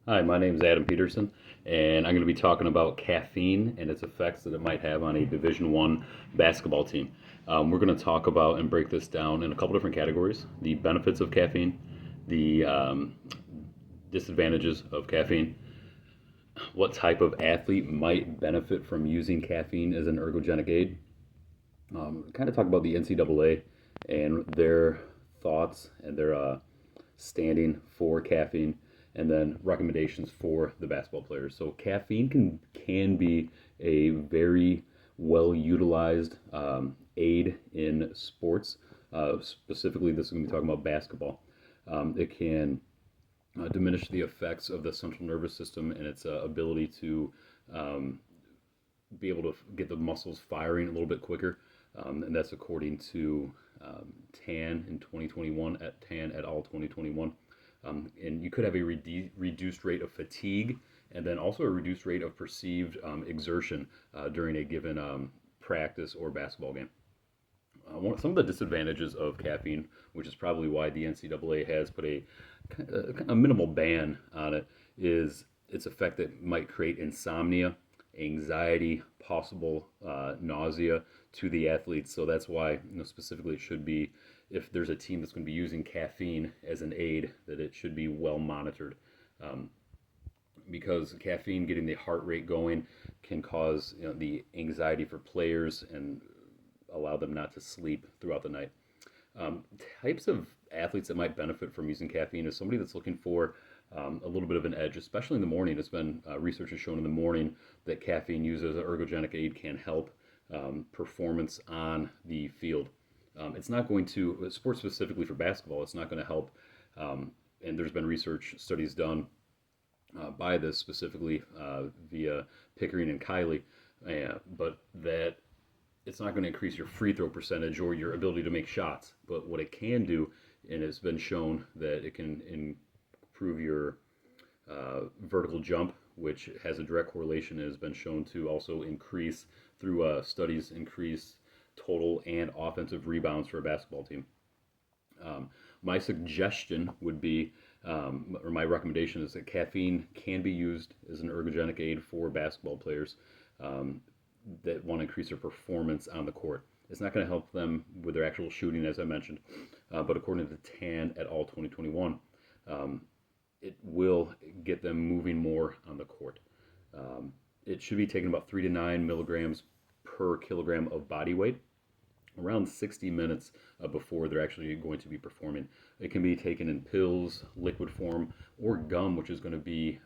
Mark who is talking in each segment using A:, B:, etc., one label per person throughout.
A: Hi, my name is Adam Peterson, and I'm going to be talking about caffeine and its effects that it might have on a Division One basketball team. We're going to talk about and break this down in a couple different categories: the benefits of caffeine, the disadvantages of caffeine, what type of athlete might benefit from using caffeine as an ergogenic aid. Kind of talk about the NCAA and their thoughts and their standing for caffeine, and then recommendations for the basketball players. So caffeine can be a very well utilized aid in sports. Specifically, this is going to be talking about basketball. It can diminish the effects of the central nervous system and its ability to um, be able to get the muscles firing a little bit quicker. And that's according to TAN in 2021 at TAN et al. 2021. And you could have a reduced rate of fatigue and then also a reduced rate of perceived exertion during a given practice or basketball game. Some of the disadvantages of caffeine, which is probably why the NCAA has put a minimal ban on it, is its effect that might create insomnia, anxiety, possible nausea to the athletes. So that's why, specifically, it should be, if there's a team that's going to be using caffeine as an aid, that it should be well monitored. Um, because caffeine getting the heart rate going can cause the anxiety for players and allow them not to sleep throughout the night. Um, Types of athletes that might benefit from using caffeine is somebody that's looking for a little bit of an edge, especially in the morning. It's been research has shown in the morning that caffeine used as an ergogenic aid can help performance on the field. It's not going to, sports specifically for basketball, it's not going to help. And there's been research studies done by this specifically via Pickering and Kiley, but that it's not going to increase your free throw percentage or your ability to make shots. But what it can do, and it's been shown that it can improve your vertical jump, which has a direct correlation and has been shown to also increase through studies, increase total and offensive rebounds for a basketball team. My suggestion would be, or my recommendation is that caffeine can be used as an ergogenic aid for basketball players um, that want to increase their performance on the court. It's not going to help them with their actual shooting, as I mentioned, but according to TAN et al. 2021, um, it will get them moving more on the court. It should be taken about 3 to 9 milligrams per kilogram of body weight, around 60 minutes before they're actually going to be performing. It can be taken in pills, liquid form, or gum, which is going to be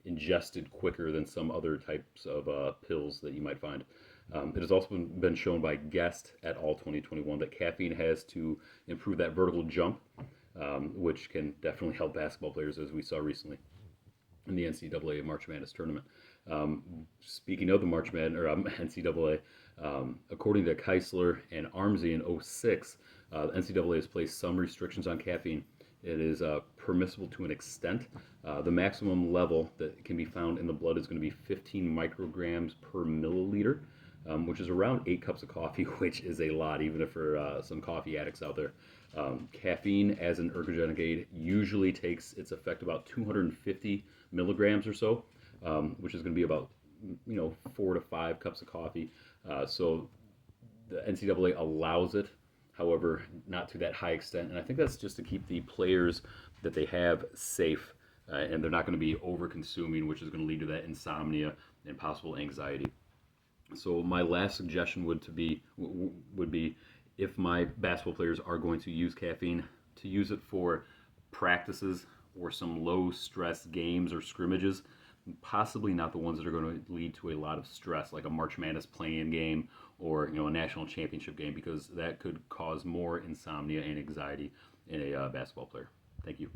A: ingested quicker than some other types of pills that you might find. It has also been shown by Guest et al. 2021 that caffeine has to improve that vertical jump, which can definitely help basketball players, as we saw recently in the NCAA March Madness tournament. Speaking of the March Madness or NCAA, according to Keisler and Armsy in '06, the NCAA has placed some restrictions on caffeine. It is permissible to an extent. The maximum level that can be found in the blood is going to be 15 micrograms per milliliter, which is around 8 cups of coffee, which is a lot, even if for some coffee addicts out there. Caffeine as an ergogenic aid usually takes its effect about 250 milligrams or so, which is going to be about 4 to 5 cups of coffee. So the NCAA allows it, however, not to that high extent. And I think that's just to keep the players that they have safe, and they're not going to be over consuming, which is going to lead to that insomnia and possible anxiety. So my last suggestion would be if my basketball players are going to use caffeine, to use it for practices or some low stress games or scrimmages, possibly not the ones that are going to lead to a lot of stress, like a March Madness play-in game or a national championship game, because that could cause more insomnia and anxiety in a basketball player. Thank you.